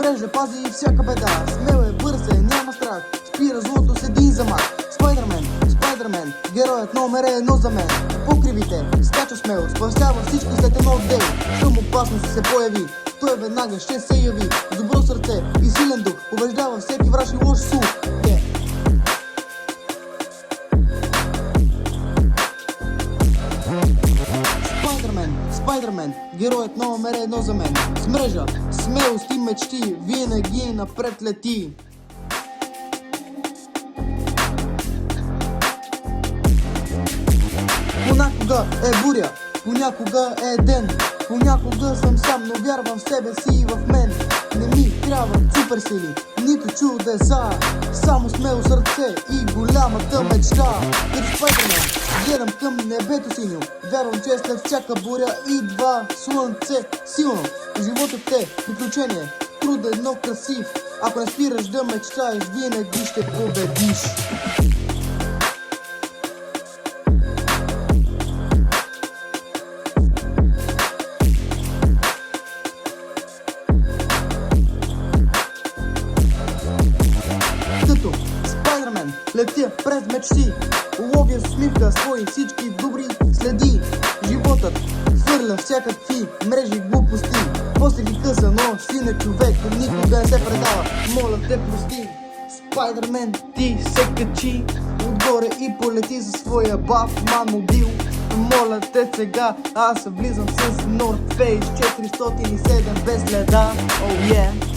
мрежа пази всяка беда. Смел е, бърз е, няма страх. Спира злото с един замах. Спайдермен, героят номер едно за мен. По кривите, скача смело, спасява всички след едно дей. Щом опасност се появи, той веднага ще се яви. С добро сърце и силен дух, побеждава всеки враж и лош слух. Спайдермен, героят номер едно за мен. С мрежа, смелост и мечти, винаги напред лети. Понякога е буря, понякога е ден. Понякога съм сам, но вярвам в себе си и в мен. Не ми трябват суперсили, нито чудеса, само смело сърце и голямата мечта. Като Спайдермен гледам към небето синьо, вярвам, че след всяка буря идва слънце силно. Животът е приключение, труден, но красив. Ако не спираш да мечтаеш, винаги ще победиш. Като Спайдермен летя през мечти, ловя с усмивка свои всички добри следи. Животът хвърля всякакви мрежи глупости. После ги къса, но си не човек, никога не се предава. Моля те прости. Спайдермен ти се качи отгоре и полети за своя Батман мобил. Моля те сега, аз влизам с North Face 407 без следа. Oh yeah.